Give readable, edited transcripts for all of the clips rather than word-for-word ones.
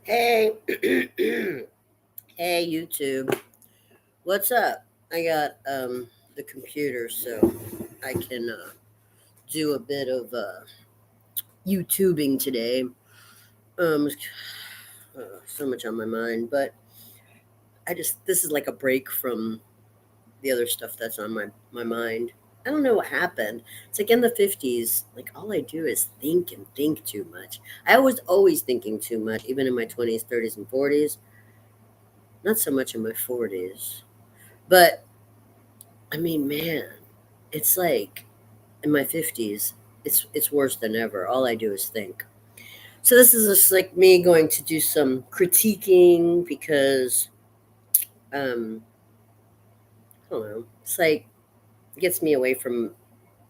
Hey, hey, YouTube. What's up? I got the computer so I can do a bit of YouTubing today. Um, so much on my mind, but this is like a break from the other stuff that's on my mind. I don't know what happened. It's like in the 50s, like all I do is think and think too much. I was always thinking too much, even in my 20s, 30s, and 40s. Not so much in my 40s. But I mean, man, it's like in my 50s, it's worse than ever. All I do is think. So this is just like me going to do some critiquing because I don't know. It's like it gets me away from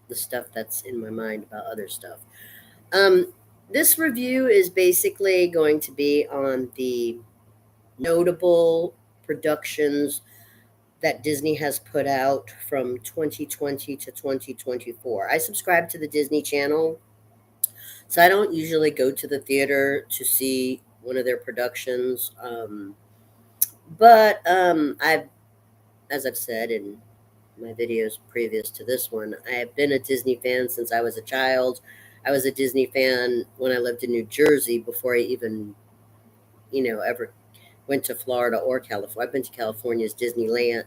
the stuff that's in my mind about other stuff. Um this review is basically going to be on the notable productions that Disney has put out from 2020 to 2024. I subscribe to the Disney Channel, so I don't usually go to the theater to see one of their productions. But as I've said in my videos previous to this one, I have been a Disney fan since I was a child. I was a Disney fan when I lived in New Jersey before I even, ever went to Florida or California. I've been to California's Disneyland.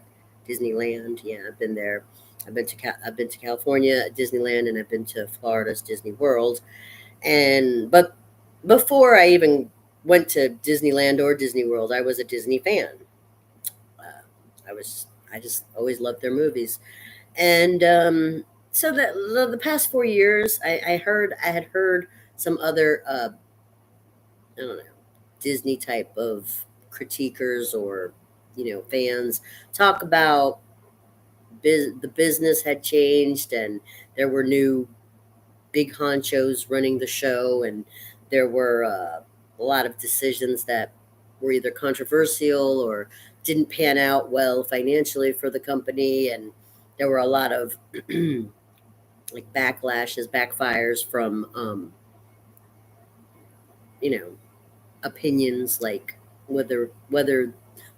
Disneyland, yeah, I've been there. I've been to California Disneyland, and I've been to Florida's Disney World. But before I even went to Disneyland or Disney World, I was a Disney fan. Uh, I just always loved their movies, and so the past 4 years, I had heard some other I don't know, Disney type of critiquers or fans talk about the business had changed and there were new big honchos running the show, and there were a lot of decisions that were either controversial or didn't pan out well financially for the company, and there were a lot of like backlashes, backfires from you know opinions, like whether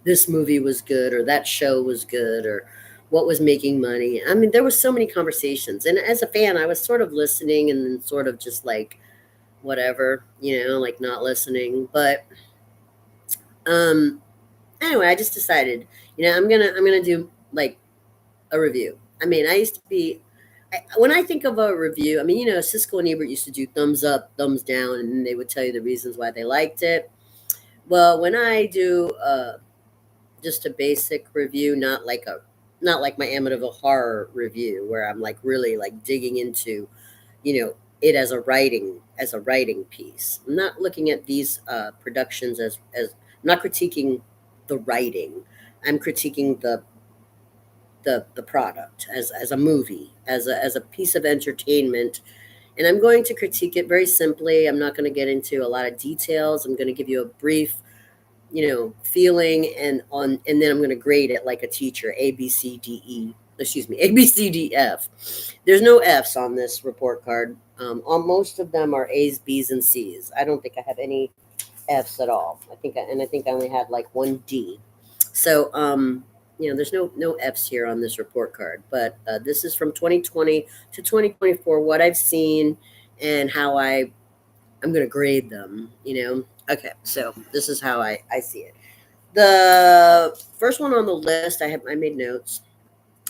this movie was good or that show was good or what was making money. I mean, there was so many conversations, and as a fan, I was sort of listening and then sort of just like whatever, like not listening. But um anyway, I just decided, I'm gonna do like a review. I mean, I used to be when I think of a review, I mean, Cisco and Ebert used to do thumbs up, thumbs down, and then they would tell you the reasons why they liked it. Well, when I do just a basic review, not like my Amityville horror review, where I'm like really like digging into, it as a writing piece. I'm not looking at these productions as I'm not critiquing the writing. I'm critiquing the product as a movie, as a piece of entertainment, and I'm going to critique it very simply. I'm not going to get into a lot of details. I'm going to give you a brief, feeling, and then I'm going to grade it like a teacher, A B C D E. Excuse me, A B C D F. There's no F's on this report card. On most of them are A's, B's, and C's. I don't think I have any F's at all. I think I only had like one D. So there's no F's here on this report card. But this is from 2020 to 2024. What I've seen and how I'm going to grade them. Okay, so this is how I see it. The first one on the list, I made notes.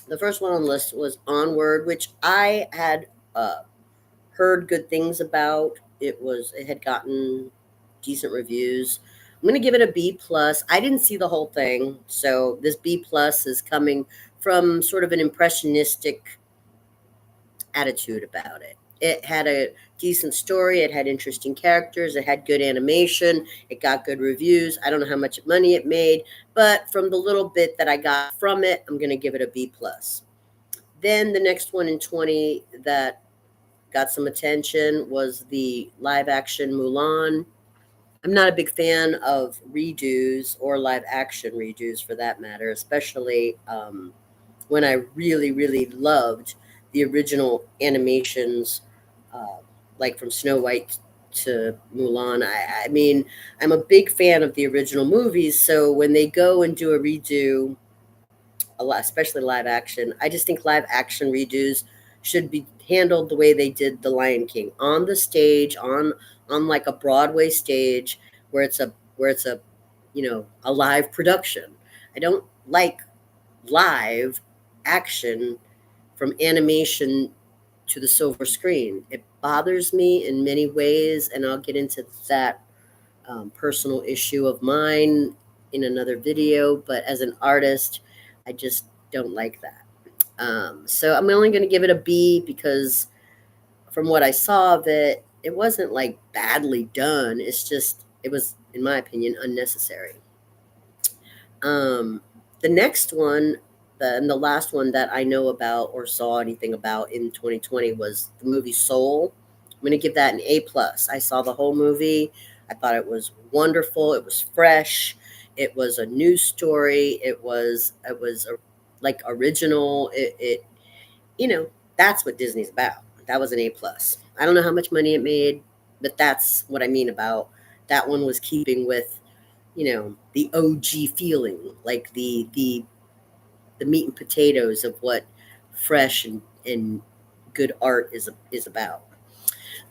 The first one on the list was Onward, which I had heard good things about. It had gotten decent reviews. I'm gonna give it a B plus. I didn't see the whole thing, so this B plus is coming from sort of an impressionistic attitude about it. It had a decent story. It had interesting characters. It had good animation. It got good reviews. I don't know how much money it made, but from the little bit that I got from it, I'm going to give it a B plus. Then the next one in 20 that got some attention was the live action Mulan. I'm not a big fan of redos or live action redos for that matter, especially when I really, really loved the original animations, uh, like from Snow White to Mulan. I mean, I'm a big fan of the original movies, so when they go and do a redo, a lot, especially live action, I just think live action redos should be handled the way they did The Lion King, on the stage, on like a Broadway stage where it's a a live production. I don't like live action from animation to the silver screen. It bothers me in many ways, and I'll get into that personal issue of mine in another video. But as an artist, I just don't like that. So I'm only going to give it a B because from what I saw of it, it wasn't like badly done. It's just, it was, in my opinion, unnecessary. Um, the next one, and the last one that I know about or saw anything about in 2020 was the movie Soul. I'm going to give that an A plus. I saw the whole movie. I thought it was wonderful. It was fresh. It was a news story. It was like original. It you know that's what Disney's about. That was an A plus. I don't know how much money it made, but that's what I mean about that one was keeping with the OG feeling, like the meat and potatoes of what fresh and good art is about.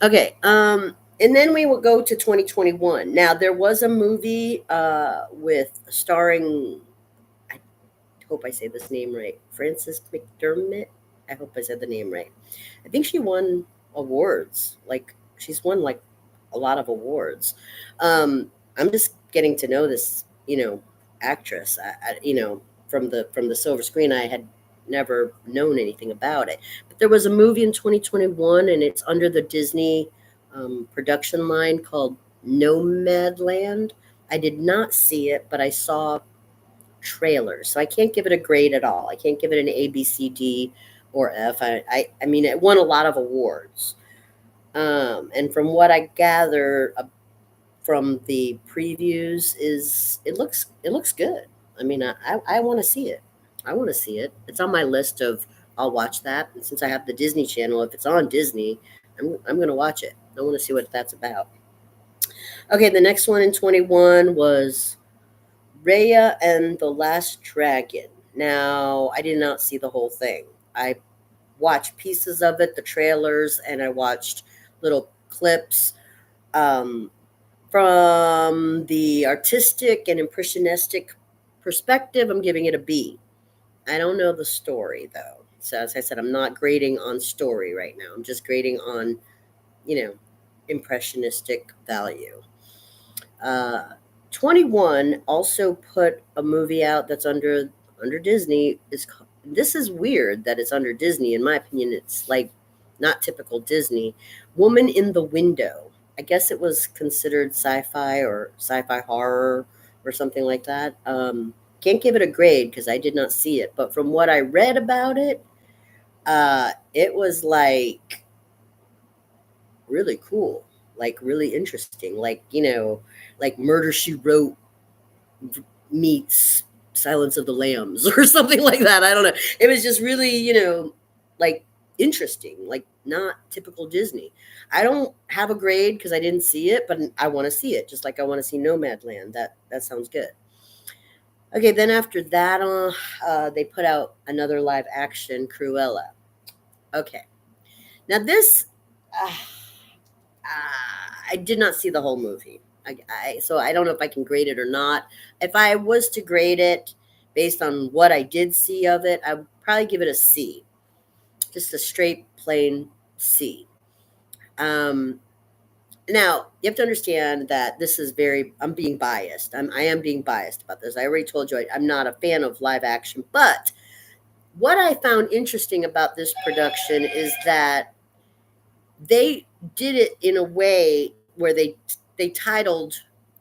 Okay, and then we will go to 2021. Now there was a movie with starring, I hope I say this name right, Frances McDermott. I hope I said the name right. I think she won awards. Like she's won like a lot of awards. I'm just getting to know this, actress. From the silver screen, I had never known anything about it. But there was a movie in 2021, and it's under the Disney production line called Nomadland. I did not see it, but I saw trailers. So I can't give it a grade at all. I can't give it an A, B, C, D, or F. I mean, it won a lot of awards. And from what I gather from the previews, is it looks good. I mean, I want to see it. I want to see it. It's on my list of I'll watch that. And since I have the Disney Channel, if it's on Disney, I'm going to watch it. I want to see what that's about. Okay, the next one in 21 was Raya and the Last Dragon. Now, I did not see the whole thing. I watched pieces of it, the trailers, and I watched little clips. Um, from the artistic and impressionistic perspective, I'm giving it a B. I don't know the story though. So as I said, I'm not grading on story right now. I'm just grading on, you know, impressionistic value. Uh, 21 also put a movie out that's under Disney. This is weird that it's under Disney. In my opinion, it's like not typical Disney. Woman in the Window. I guess it was considered sci-fi or sci-fi horror or something like that. Can't give it a grade because I did not see it, but from what I read about it, it was like really cool, like really interesting, like like Murder She Wrote meets Silence of the Lambs or something like that. I don't know. It was just really, like interesting, like not typical Disney. I don't have a grade because I didn't see it, but I want to see it, just like I want to see Nomadland. That sounds good. Okay, then after that, they put out another live action Cruella. Okay, now this. Uh, I did not see the whole movie. So I don't know if I can grade it or not. If I was to grade it based on what I did see of it, I would probably give it a C, just a straight plain C. Um, Now you have to understand that this is very. I'm being biased. I am being biased about this. I already told you I'm not a fan of live action, but what I found interesting about this production is that they did it in a way where they titled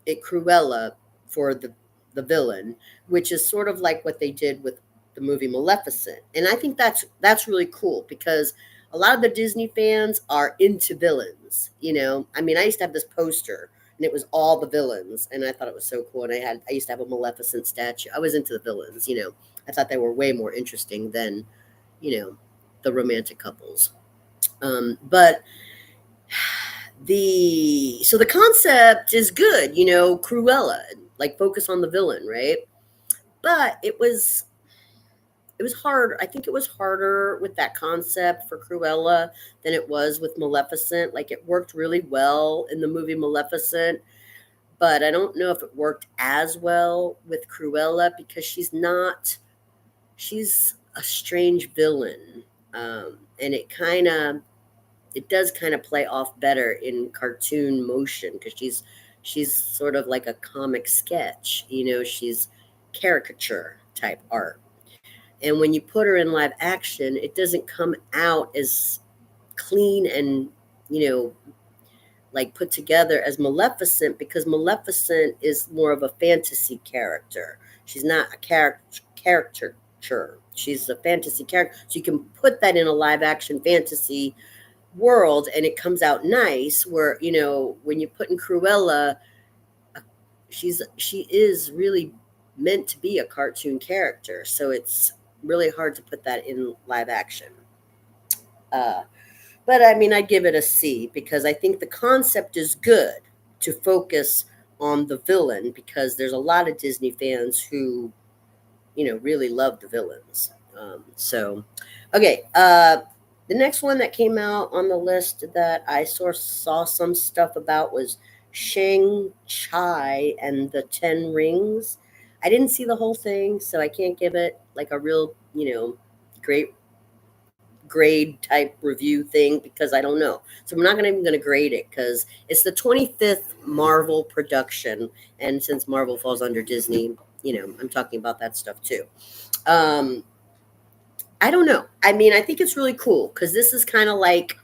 it Cruella for the villain, which is sort of like what they did with the movie Maleficent. And I think that's really cool because a lot of the Disney fans are into villains. I mean, I used to have this poster and it was all the villains, and I thought it was so cool. And I used to have a Maleficent statue. I was into the villains. I thought they were way more interesting than the romantic couples. But The concept is good, Cruella, like focus on the villain, right? But it was hard. I think it was harder with that concept for Cruella than it was with Maleficent. Like it worked really well in the movie Maleficent, but I don't know if it worked as well with Cruella because she's a strange villain. And it does kind of play off better in cartoon motion because she's sort of like a comic sketch, she's caricature type art. And when you put her in live action, it doesn't come out as clean and, you know, like put together as Maleficent because Maleficent is more of a fantasy character. She's not a character. She's a fantasy character. So you can put that in a live action fantasy world and it comes out nice. Where, when you put in Cruella, she is really meant to be a cartoon character. So it's really hard to put that in live action. Uh, but I mean, I'd give it a C because I think the concept is good to focus on the villain because there's a lot of Disney fans who, really love the villains. Okay. The next one that came out on the list that I saw some stuff about was Shang Chai and the Ten Rings. I didn't see the whole thing, so I can't give it like a real, great grade type review thing because I don't know. So I'm not gonna even gonna grade it because it's the 25th Marvel production, and since Marvel falls under Disney, I'm talking about that stuff too. Um, I don't know. I mean, I think it's really cool because this is kind of like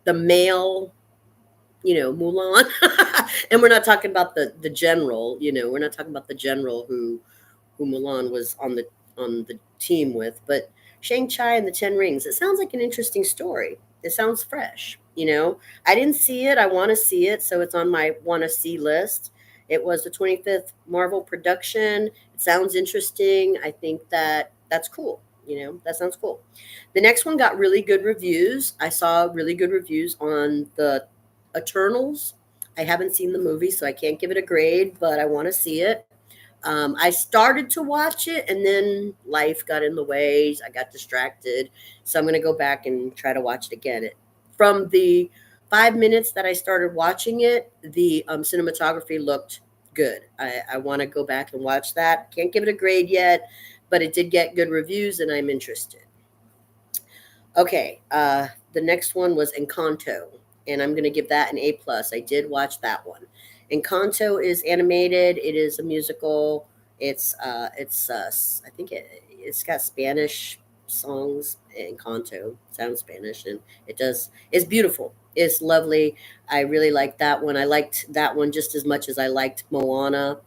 the male, Mulan, and we're not talking about the general. We're not talking about the general who Mulan was on the team with. But Shang-Chi and the Ten Rings, it sounds like an interesting story. It sounds fresh. I didn't see it. I want to see it, so it's on my want to see list. It was the 25th Marvel production. It sounds interesting. I think that's cool. That sounds cool. The next one got really good reviews. I saw really good reviews on the Eternals. I haven't seen the movie, so I can't give it a grade, but I want to see it. I started to watch it and then life got in the way. I got distracted. So I'm going to go back and try to watch it again. From the 5 minutes that I started watching it, the cinematography looked good. I want to go back and watch that. Can't give it a grade yet, but it did get good reviews and I'm interested. Okay, the next one was Encanto, and I'm going to give that an A plus. I did watch that one. Encanto is animated. It is a musical. I think it's got Spanish songs. Encanto sounds Spanish, and it does. It's beautiful. It's lovely. I really liked that one. I liked that one just as much as I liked Moana.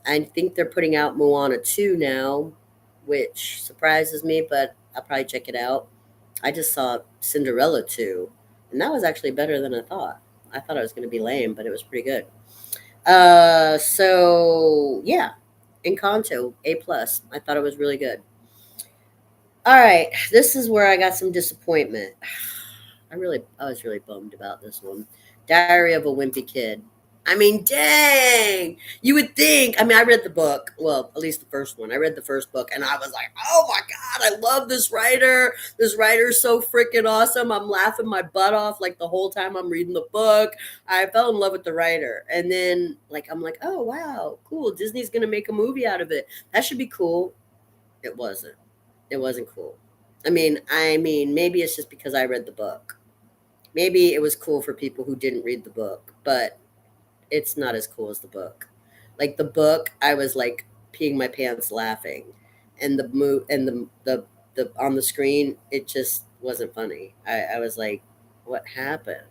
I think they're putting out Moana 2 now, which surprises me, but I'll probably check it out. I just saw Cinderella 2, and that was actually better than I thought. I thought it was going to be lame, but it was pretty good. So yeah, Encanto A plus. I thought it was really good. All right, this is where I got some disappointment. I was really bummed about this one. Diary of a Wimpy Kid. I mean, dang! You would think. I mean, I read the book. Well, at least the first one. I read the first book, and I was like, "Oh my god, I love this writer. This writer's so freaking awesome." I'm laughing my butt off like the whole time I'm reading the book. I fell in love with the writer, and then like I'm like, "Oh wow, cool! Disney's gonna make a movie out of it. That should be cool." It wasn't. It wasn't cool. I mean, maybe it's just because I read the book. Maybe it was cool for people who didn't read the book, but it's not as cool as the book. Like the book, I was like peeing my pants laughing, and the on the screen, it just wasn't funny. I was like, what happened?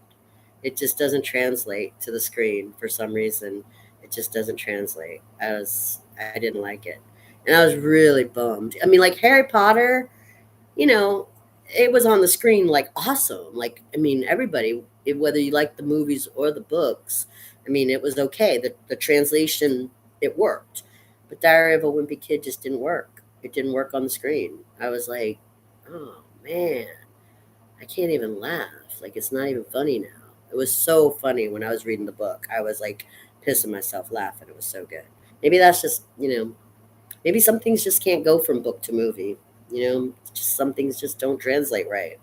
It just doesn't translate to the screen for some reason. It just doesn't translate. I didn't like it, and I was really bummed. I mean, like Harry Potter, you know, it was on the screen like awesome. Like, I mean, everybody, whether you like the movies or the books, I mean, it was okay. The translation, it worked. But Diary of a Wimpy Kid just didn't work. It didn't work on the screen. I was like, oh man, I can't even laugh. Like, it's not even funny now. It was so funny when I was reading the book. I was like pissing myself laughing. It was so good. Maybe that's just, maybe some things just can't go from book to movie. Just some things just don't translate right.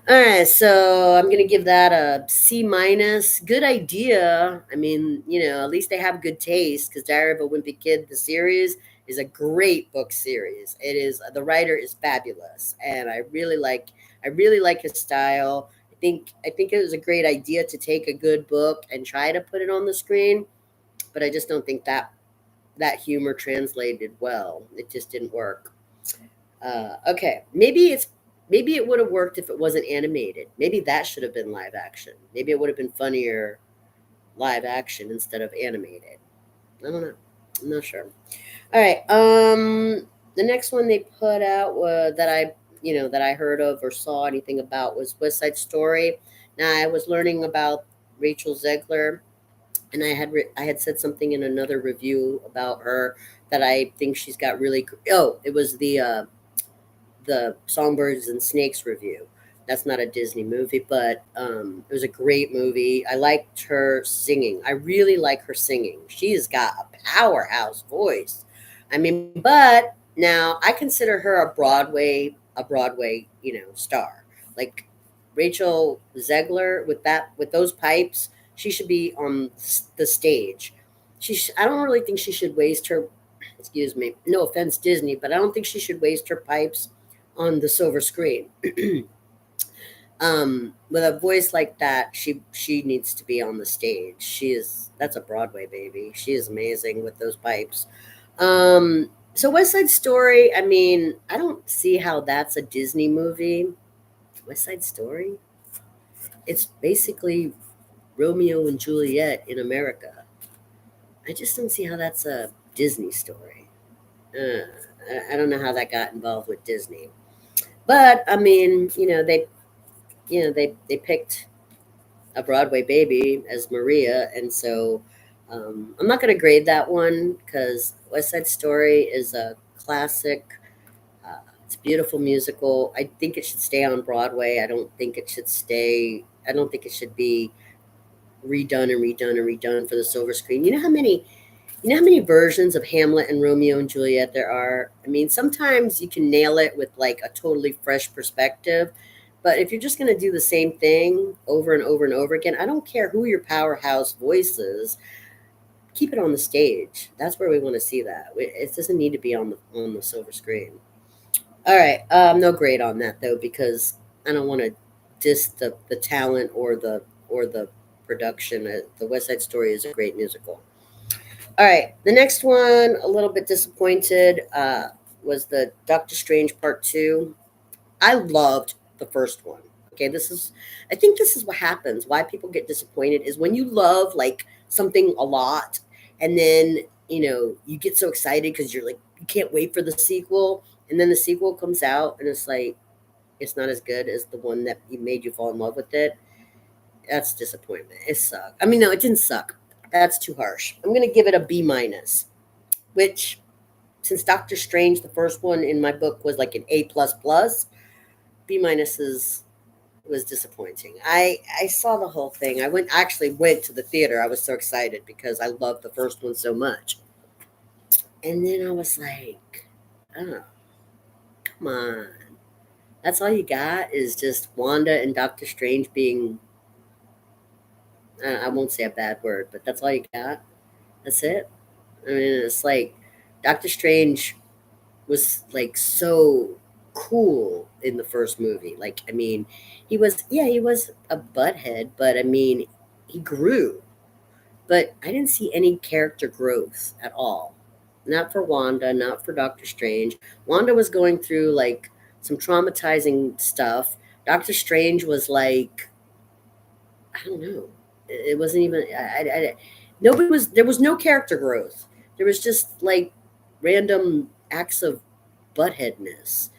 All right, so I'm gonna give that a C minus. Good idea. I mean, at least they have good taste because Diary of a Wimpy Kid, the series, is a great book series. It is. The writer is fabulous, and I really like his style. I think it was a great idea to take a good book and try to put it on the screen, but I just don't think that humor translated well. It just didn't work. Okay, maybe it would have worked if it wasn't animated. Maybe that should have been live action. Maybe it would have been funnier live action instead of animated. I don't know. I'm not sure. All right. The next one they put out that I heard of or saw anything about was West Side Story. Now I was learning about Rachel Zegler, and I had said something in another review about her that I think she's got really. Oh, it was the Songbirds and Snakes review. That's not a Disney movie, but it was a great movie. I liked her singing. I really like her singing. She's got a powerhouse voice. I mean, but now I consider her a Broadway, star. Like Rachel Zegler with those pipes, she should be on the stage. I don't really think she should waste her. Excuse me. No offense, Disney, but I don't think she should waste her pipes on the silver screen. With a voice like that, she needs to be on the stage. That's a Broadway baby. She is amazing with those pipes. So West Side Story, I mean, I don't see how that's a Disney movie. West Side Story? It's basically Romeo and Juliet in America. I just don't see how that's a Disney story. Uh, I don't know how that got involved with Disney. But I mean, they picked a Broadway baby as Maria, and so I'm not going to grade that one because West Side Story is a classic. It's a beautiful musical. I think it should stay on Broadway. I don't think it should stay. I don't think it should be redone and redone and redone for the silver screen. You know how many versions of Hamlet and Romeo and Juliet there are? I mean, sometimes you can nail it with like a totally fresh perspective. But if you're just going to do the same thing over and over and over again, I don't care who your powerhouse voice is. Keep it on the stage. That's where we want to see that. It doesn't need to be on the silver screen. All right, no grade on that though because I don't want to diss the talent or the production. The West Side Story is a great musical. All right, the next one, a little bit disappointed, was the Doctor Strange Part Two. I loved the first one. Okay, I think this is what happens. Why people get disappointed is when you love like something a lot, and then you get so excited because you're like you can't wait for the sequel, and then the sequel comes out and it's like it's not as good as the one that made you fall in love with it. That's disappointment. It sucked. I mean, no, it didn't suck. That's too harsh. I'm gonna give it a B minus, which since Doctor Strange, the first one in my book was like an A plus plus. B minus was disappointing. I saw the whole thing. I actually went to the theater. I was so excited because I loved the first one so much. And then I was like, oh, come on. That's all you got is just Wanda and Doctor Strange being I won't say a bad word, but that's all you got. That's it. I mean, it's like Doctor Strange was like so cool in the first movie. Like, I mean, he was a butthead, but I mean, he grew. But I didn't see any character growth at all. Not for Wanda, not for Doctor Strange. Wanda was going through like some traumatizing stuff. Doctor Strange was like, I don't know. It wasn't even. Nobody was. There was no character growth. There was just like random acts of buttheadness.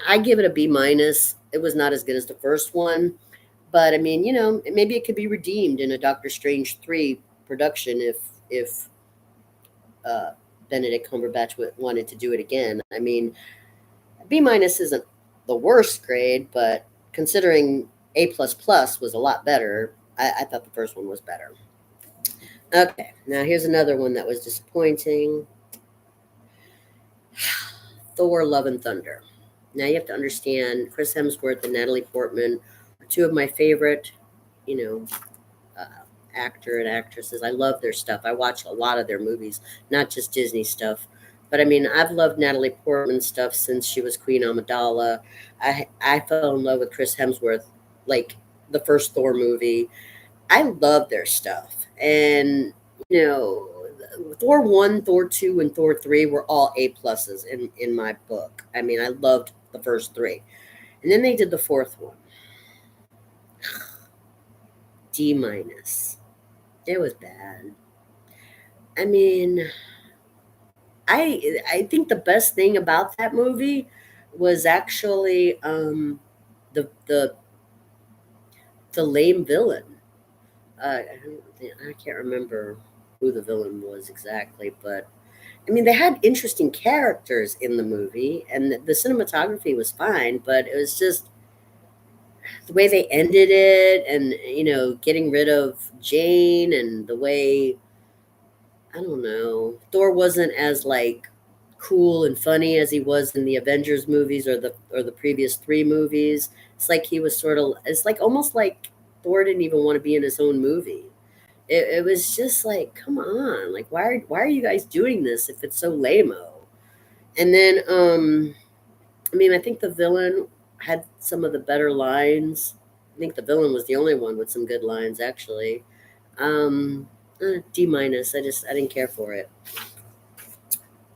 I give it a B minus. It was not as good as the first one, but I mean, maybe it could be redeemed in a Doctor Strange 3 production if uh, Benedict Cumberbatch wanted to do it again. I mean, B minus isn't the worst grade, but considering A plus plus was a lot better. I thought the first one was better. Okay, now here's another one that was disappointing. Thor: Love and Thunder. Now you have to understand, Chris Hemsworth and Natalie Portman are two of my favorite, you know, actor and actresses. I love their stuff. I watch a lot of their movies, not just Disney stuff. But I mean, I've loved Natalie Portman's stuff since she was Queen Amidala. I fell in love with Chris Hemsworth, like the first Thor movie. I love their stuff, and you know, Thor 1, Thor 2, and Thor 3 were all A pluses in my book. I mean, I loved the first three, and then they did the fourth one, D minus. It was bad. I mean, I think the best thing about that movie was actually the the lame villain. I can't remember who the villain was exactly, but I mean they had interesting characters in the movie, and the cinematography was fine, but it was just the way they ended it, and getting rid of Jane, and the way, I don't know. Thor wasn't as like cool and funny as he was in the Avengers movies, or the previous three movies. It's like he was sort of. It's like almost like Thor didn't even want to be in his own movie. It was just like, come on, like why are you guys doing this if it's so lame-o? And then I mean, I think the villain had some of the better lines. I think the villain was the only one with some good lines, actually. D minus. I didn't care for it.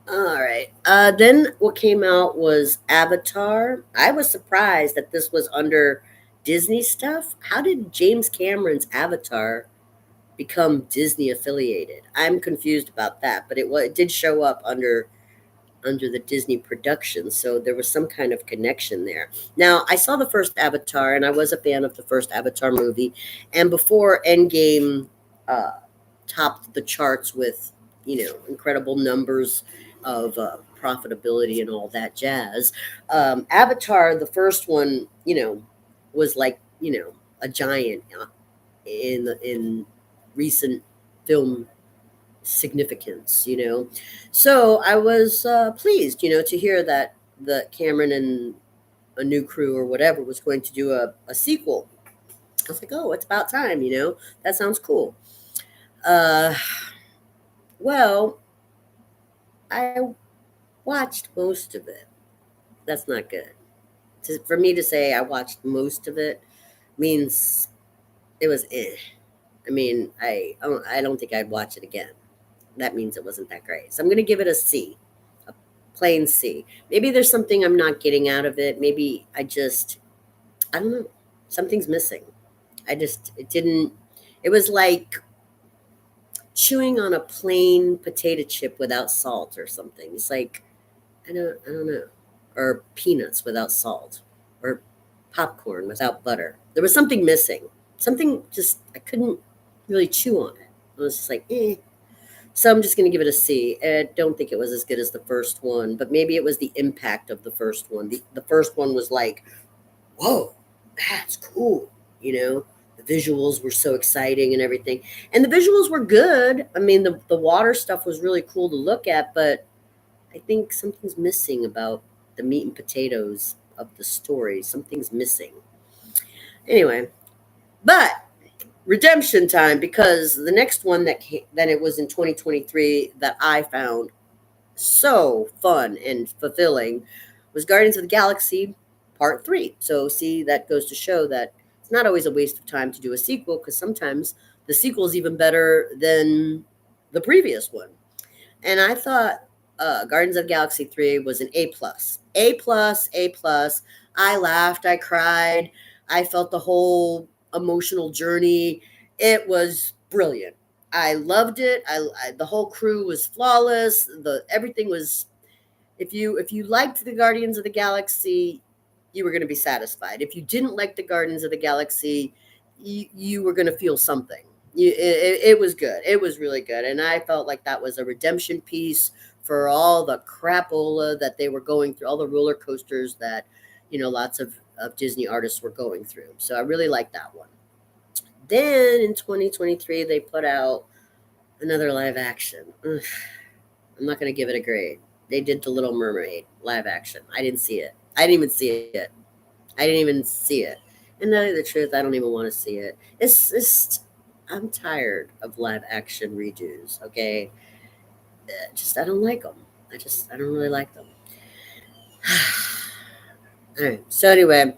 All right. Then what came out was Avatar. I was surprised that this was under Disney stuff. How did James Cameron's Avatar become Disney affiliated? I'm confused about that, but it did show up under the Disney production, so there was some kind of connection there. Now, I saw the first Avatar, and I was a fan of the first Avatar movie, and before Endgame uh, topped the charts with incredible numbers of profitability and all that jazz. Avatar, the first one, was like a giant in recent film significance. So I was pleased, to hear that the Cameron and a new crew or whatever was going to do a sequel. I was like, oh, it's about time. That sounds cool. Uh, well, I watched most of it. That's not good. For me to say I watched most of it means it was eh. I mean, I don't think I'd watch it again. That means it wasn't that great. So I'm going to give it a C, a plain C. Maybe there's something I'm not getting out of it. Maybe I don't know. Something's missing. It didn't, it was like chewing on a plain potato chip without salt or something. It's like, I don't know. Or peanuts without salt, or popcorn without butter. There was something missing. Something just, I couldn't really chew on it. I was just like, eh. So I'm just going to give it a C. I don't think it was as good as the first one, but maybe it was the impact of the first one. The first one was like, whoa, that's cool. The visuals were so exciting and everything. And the visuals were good. I mean, the water stuff was really cool to look at, but I think something's missing about the meat and potatoes of the story. Something's missing. Anyway, but redemption time, because the next one that it was in 2023 that I found so fun and fulfilling was Guardians of the Galaxy Part 3. So, see, that goes to show that it's not always a waste of time to do a sequel, because sometimes the sequel is even better than the previous one. And I thought Guardians of the Galaxy 3 was an A plus. A plus, A plus. I laughed, I cried, I felt the whole emotional journey. It was brilliant. I loved it. The whole crew was flawless. Everything was, if you liked the Guardians of the Galaxy, you were going to be satisfied. If you didn't like the Guardians of the Galaxy, you were going to feel something. It was good. It was really good, and I felt like that was a redemption piece for all the crapola that they were going through, all the roller coasters that lots of of Disney artists were going through. So I really like that one. Then in 2023, they put out another live action. Ugh, I'm not going to give it a grade. They did The Little Mermaid live action. I didn't see it. I didn't even see it. I didn't even see it. And to tell you the truth, I don't even want to see it. It's just, I'm tired of live action redos, okay? Just, I don't like them. I don't really like them. All right. So anyway,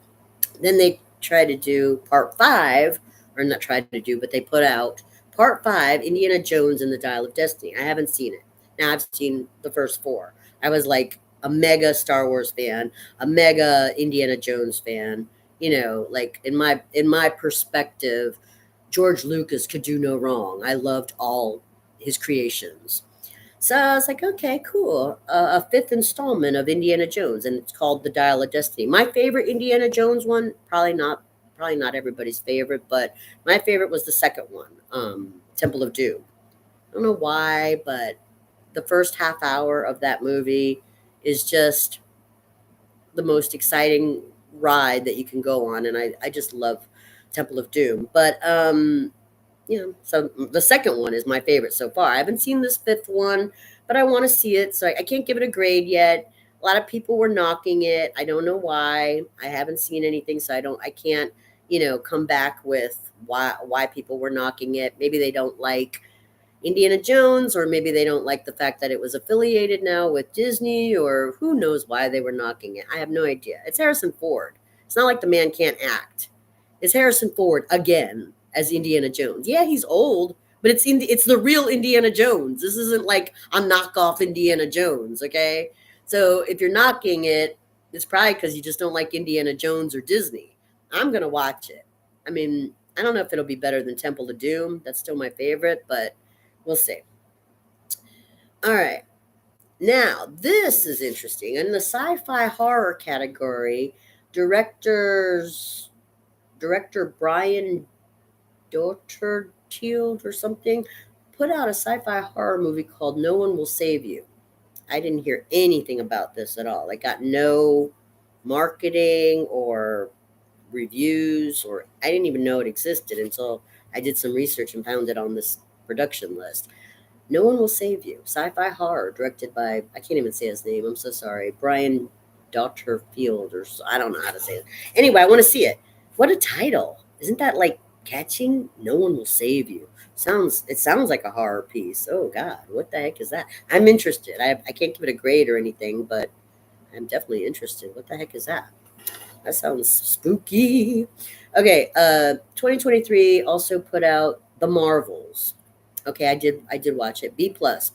then they tried to do part five, or not tried to do, but they put out part five, Indiana Jones and the Dial of Destiny. I haven't seen it. Now I've seen the first four. I was like a mega Star Wars fan, a mega Indiana Jones fan. Like in my perspective, George Lucas could do no wrong. I loved all his creations. So I was like, okay, cool. A fifth installment of Indiana Jones, and it's called The Dial of Destiny. My favorite Indiana Jones one, probably not everybody's favorite, but my favorite was the second one, Temple of Doom. I don't know why, but the first half hour of that movie is just the most exciting ride that you can go on, and I just love Temple of Doom. But so the second one is my favorite so far. I haven't seen this fifth one, but I want to see it, so I can't give it a grade yet. A lot of people were knocking it. I don't know why. I haven't seen anything, so I can't, come back with why people were knocking it. Maybe they don't like Indiana Jones, or maybe they don't like the fact that it was affiliated now with Disney, or who knows why they were knocking it. I have no idea. It's Harrison Ford. It's not like the man can't act. It's Harrison Ford again as Indiana Jones. Yeah, he's old, but it's the real Indiana Jones. This isn't like a knockoff Indiana Jones, okay? So if you're knocking it, it's probably because you just don't like Indiana Jones or Disney. I'm gonna watch it. I mean, I don't know if it'll be better than Temple of Doom. That's still my favorite, but we'll see. All right. Now, this is interesting. In the sci-fi horror category, directors director Brian Dotertield or something put out a sci-fi horror movie called No One Will Save You. I didn't hear anything about this at all. I got no marketing or reviews, or I didn't even know it existed until I did some research and found it on this production list. No One Will Save You, sci-fi horror, directed by, I can't even say his name. I'm so sorry, Brian Dotterfield, or I don't know how to say it. Anyway, I want to see it. What a title! Isn't that like catching? No One Will Save You. It sounds like a horror piece. Oh God, what the heck is that? I'm interested. I can't give it a grade or anything, but I'm definitely interested. What the heck is that? That sounds spooky. Okay, 2023 also put out The Marvels. Okay, I did watch it. B plus,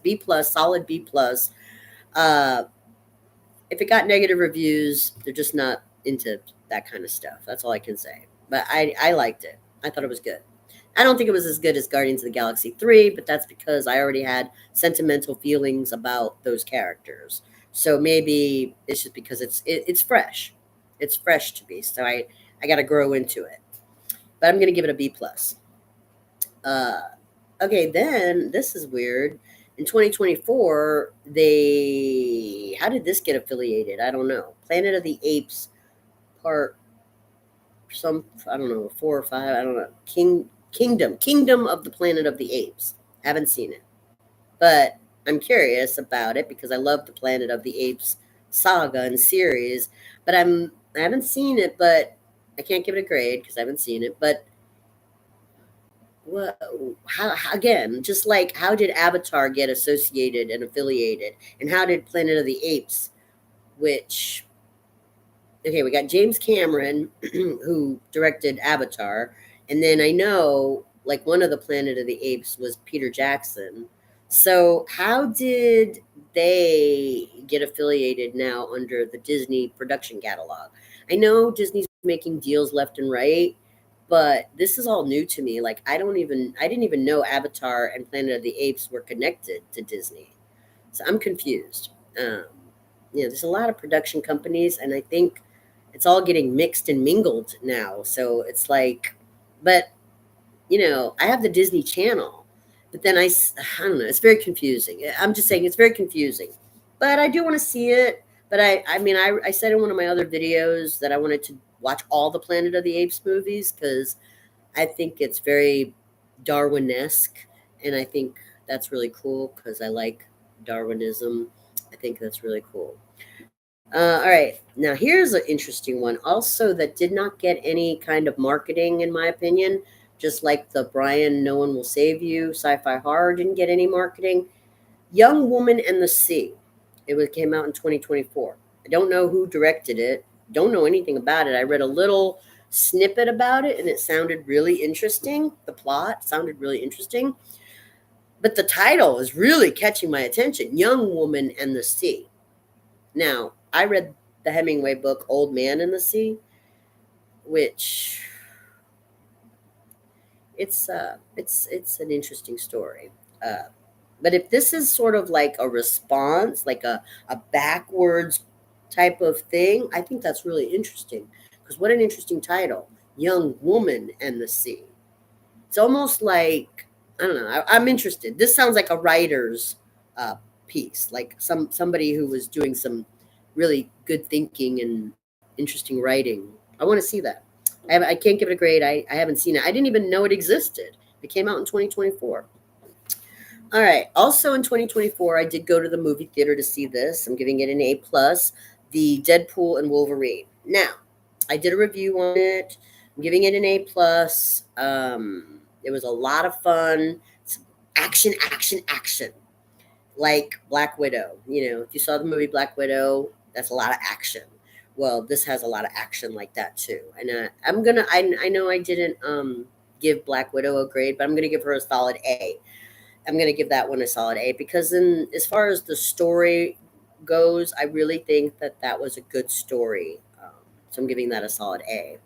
solid B plus. Uh, if it got negative reviews, they're just not into that kind of stuff. That's all I can say. But I liked it. I thought it was good. I don't think it was as good as Guardians of the Galaxy 3, but that's because I already had sentimental feelings about those characters. So maybe it's just because it's fresh. It's fresh to me. So I got to grow into it. But I'm going to give it a B plus. Uh, okay, then this is weird. In 2024, how did this get affiliated? I don't know. Planet of the Apes part I don't know, 4 or 5, I don't know. Kingdom of the Planet of the Apes. Haven't seen it. But I'm curious about it because I love the Planet of the Apes saga and series, but I haven't seen it, but I can't give it a grade because I haven't seen it. But what, again, just like how did Avatar get associated and affiliated, and how did Planet of the Apes, which okay, we got James Cameron who directed Avatar, and then I know like one of the Planet of the Apes was Peter Jackson. So how did they get affiliated now under the Disney production catalog? I know Disney's making deals left and right, but this is all new to me. Like I didn't even know Avatar and Planet of the Apes were connected to Disney. So I'm confused. Um, there's a lot of production companies, and I think it's all getting mixed and mingled now. So it's like, but I have the Disney Channel, but then I don't know. It's very confusing. I'm just saying it's very confusing, but I do want to see it. But I mean, I said in one of my other videos that I wanted to watch all the Planet of the Apes movies because I think it's very Darwin-esque, and I think that's really cool because I like Darwinism. I think that's really cool. All right, now here's an interesting one, also that did not get any kind of marketing, in my opinion. Just like the Brian No One Will Save You sci-fi horror didn't get any marketing. Young Woman and the Sea. Came out in 2024. I don't know who directed it. Don't know anything about it. I read a little snippet about it and it sounded really interesting. The plot sounded really interesting. But the title is really catching my attention. Young Woman and the Sea. Now, I read the Hemingway book Old Man and the Sea, which it's an interesting story. Uh, but if this is sort of like a response, like a backwards type of thing, I think that's really interesting. Because what an interesting title, Young Woman and the Sea. It's almost like, I don't know. I'm interested. This sounds like a writer's uh, piece, like somebody who was doing some really good thinking and interesting writing. I want to see that. I can't give it a grade. I haven't seen it. I didn't even know it existed. It came out in 2024. All right. Also in 2024, I did go to the movie theater to see this. I'm giving it an A plus. The Deadpool and Wolverine. Now, I did a review on it. I'm giving it an A plus. It was a lot of fun. It's action, action, action. Like Black Widow. You know, if you saw the movie Black Widow, that's a lot of action. Well, this has a lot of action like that too. And I know I didn't give Black Widow a grade, but I'm gonna give her a solid A. I'm going to give that one a solid A because, in as far as the story goes, I really think that that was a good story. So I'm giving that a solid A.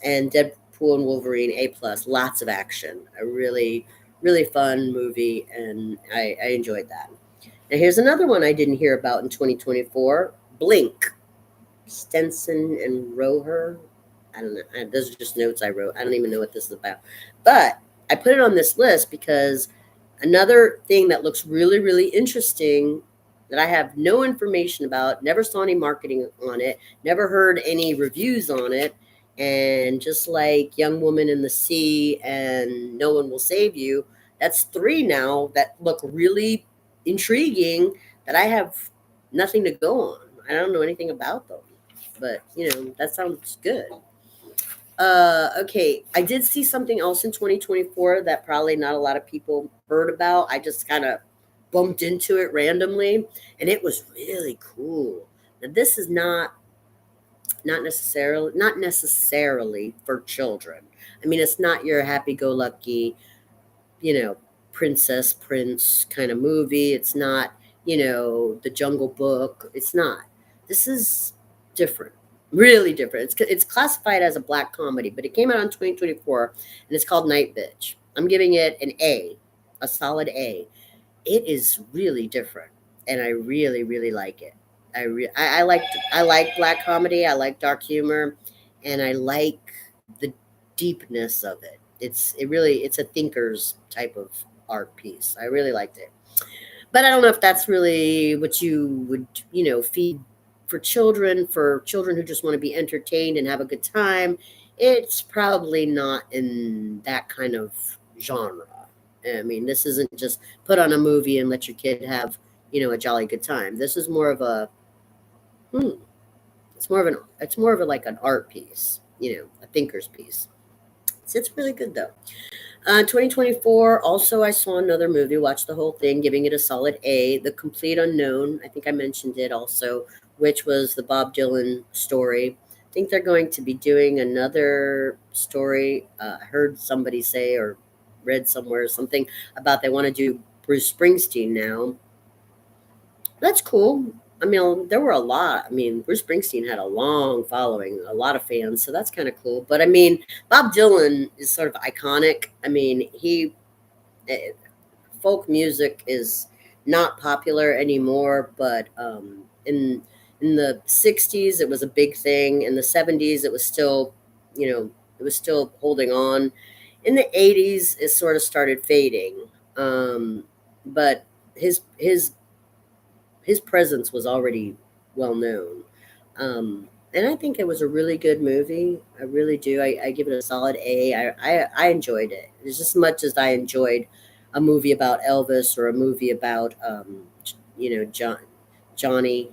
And Deadpool and Wolverine A plus. Lots of action. A really really fun movie, and I enjoyed that. Now here's another one I didn't hear about in 2024. Blink. Stenson and Roher. I don't know. Those are just notes I wrote. I don't even know what this is about. But I put it on this list because another thing that looks really, really interesting that I have no information about, never saw any marketing on it, never heard any reviews on it. And just like Young Woman in the Sea and No One Will Save You, that's three now that look really intriguing that I have nothing to go on. I don't know anything about them. But, that sounds good. Okay, I did see something else in 2024 that probably not a lot of people heard about. I just kind of bumped into it randomly, and it was really cool. Now, this is not necessarily for children. I mean, it's not your happy-go-lucky, you know, princess prince kind of movie. It's not, the Jungle Book. It's not. This is different, really different. It's classified as a black comedy, but it came out in 2024, and it's called Night Bitch. I'm giving it an A, a solid A. It is really different, and I really really like it. I like black comedy. I like dark humor, and I like the deepness of it. It's a thinker's type of art piece. I really liked it. But I don't know if that's really what you would, feed for children who just want to be entertained and have a good time. It's probably not in that kind of genre. I mean, this isn't just put on a movie and let your kid have, a jolly good time. This is more of a, hmm, it's more of a like an art piece, a thinker's piece. It's really good though. 2024, also, I saw another movie, watched the whole thing, giving it a solid A. The Complete Unknown, I think I mentioned it also, which was the Bob Dylan story. I think they're going to be doing another story. I heard somebody say or read somewhere something about they want to do Bruce Springsteen now. That's cool. I mean, there were a lot. I mean, Bruce Springsteen had a long following, a lot of fans, so that's kind of cool. But I mean, Bob Dylan is sort of iconic. I mean, eh, folk music is not popular anymore, but in the 60s it was a big thing. In the 70s it was still, it was still holding on. In the 80s it sort of started fading. But his his presence was already well known. And I think it was a really good movie. I really do. I give it a solid A. I enjoyed it as much as I enjoyed a movie about Elvis or a movie about Johnny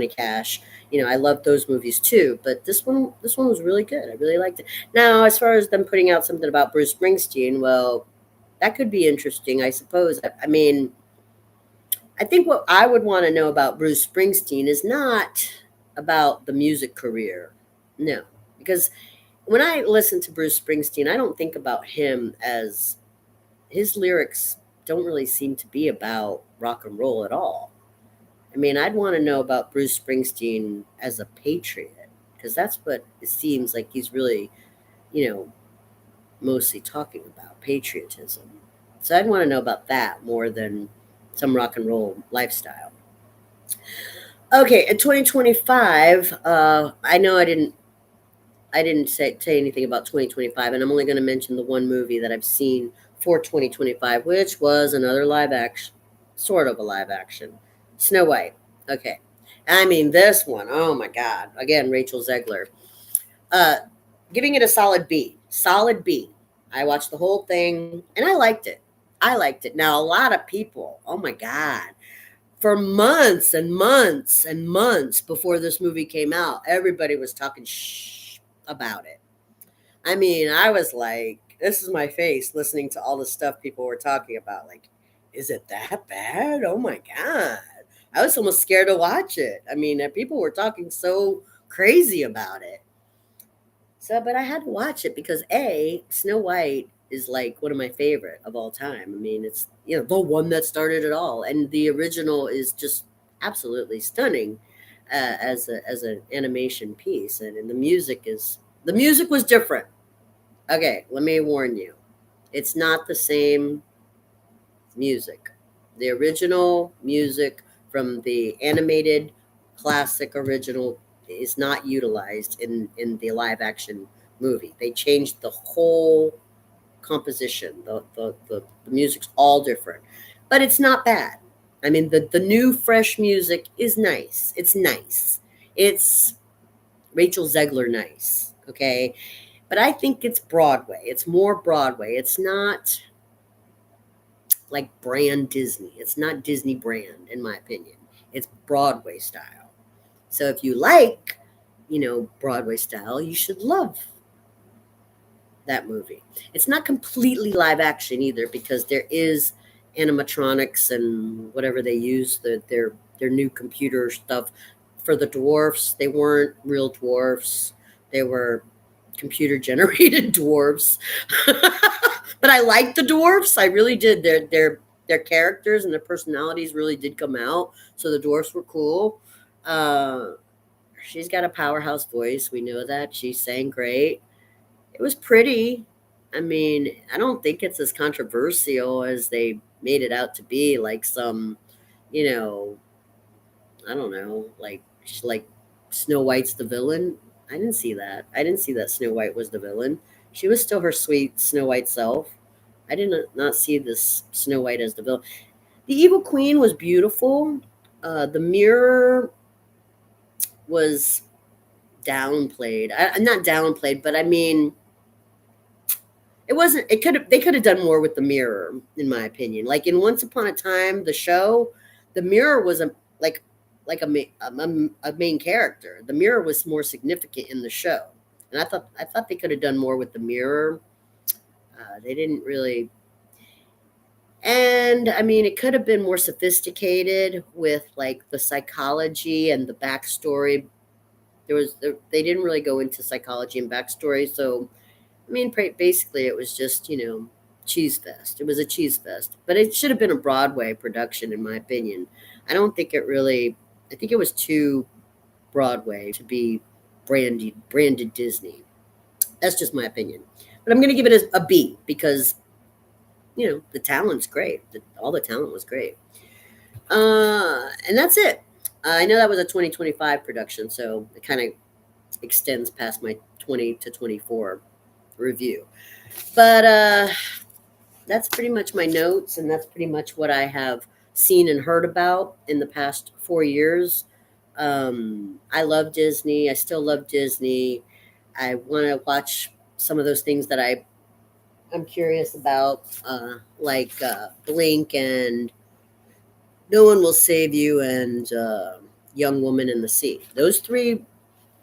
Cash. I love those movies too. But this one was really good. I really liked it. Now, as far as them putting out something about Bruce Springsteen, well, that could be interesting, I suppose. I mean, I think what I would want to know about Bruce Springsteen is not about the music career. No, because when I listen to Bruce Springsteen, I don't think about him as his lyrics don't really seem to be about rock and roll at all. I mean, I'd want to know about Bruce Springsteen as a patriot because that's what it seems like he's really, you know, mostly talking about patriotism. So I'd want to know about that more than some rock and roll lifestyle. Okay, in 2025, I know I didn't say anything about 2025, and I'm only going to mention the one movie that I've seen for 2025, which was another live action, sort of a live action, Snow White. Okay, I mean this one. Oh my God! Again, Rachel Zegler. Uh, Giving it a solid B. Solid B. I watched the whole thing and I liked it. I liked it. Now a lot of people. Oh my God! For months and months and months before this movie came out, everybody was talking about it. I mean, I was like, this is my face listening to all the stuff people were talking about. Like, is it that bad? Oh my God. I was almost scared to watch it. I mean, people were talking so crazy about it. So, but I had to watch it because Snow White is like one of my favorite of all time. I mean, it's the one that started it all, and the original is just absolutely stunning as an animation piece, and the music was different. Okay, let me warn you, it's not the same music. The original music from the animated classic original is not utilized in the live action movie. They changed the whole composition. The music's all different. But it's not bad. I mean the new fresh music is nice. It's nice. It's Rachel Zegler nice. Okay. But I think it's Broadway. It's more Broadway. It's not like brand Disney. It's not Disney brand, in my opinion. It's Broadway style. So if you like, Broadway style, you should love that movie. It's not completely live action either because there is animatronics and whatever they use, their new computer stuff for the dwarfs. They weren't real dwarfs. They were computer generated dwarfs. But I liked the dwarfs. I really did. Their characters and their personalities really did come out. So the dwarfs were cool. Uh, she's got a powerhouse voice. We know that. She sang great. It was pretty. I mean, I don't think it's as controversial as they made it out to be. Like some, you know, I don't know, like Snow White's the villain. I didn't see that. I didn't see that Snow White was the villain. She was still her sweet Snow White self. I did not see this Snow White as the villain. The Evil Queen was beautiful. The mirror was downplayed. Not downplayed, but I mean, it wasn't. It could have. They could have done more with the mirror, in my opinion. Like in Once Upon a Time, the show, the mirror was like a main character. The mirror was more significant in the show, and I thought they could have done more with the mirror. They didn't really. And I mean, it could have been more sophisticated with like the psychology and the backstory. They didn't really go into psychology and backstory, so I mean, basically, it was just cheese fest. It was a cheese fest, but it should have been a Broadway production, in my opinion. I don't think it really. I think it was too Broadway to be branded Disney. That's just my opinion. But I'm going to give it a B because the talent's great. All the talent was great. And that's it. I know that was a 2025 production, so it kind of extends past my 20 to 24 review. But that's pretty much my notes, and that's pretty much what I have seen and heard about in the past 4 years. I love Disney. I still love Disney. I want to watch some of those things that I'm curious about, Blink and No One Will Save You and Young Woman in the Sea. Those three,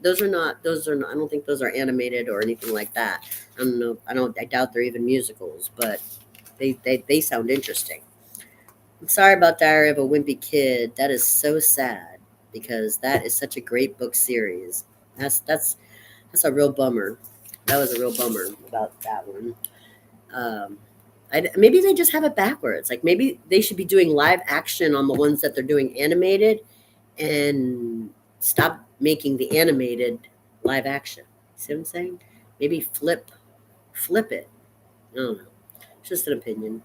those are not. Those are not. I don't think those are animated or anything like that. I don't know. I don't. I doubt they're even musicals, but they sound interesting. I'm sorry about Diary of a Wimpy Kid. That is so sad because that is such a great book series. That's a real bummer. That was a real bummer about that one. Um, maybe they just have it backwards. Like maybe they should be doing live action on the ones that they're doing animated, and stop making the animated live action. See what I'm saying? Maybe flip it. I don't know. It's just an opinion.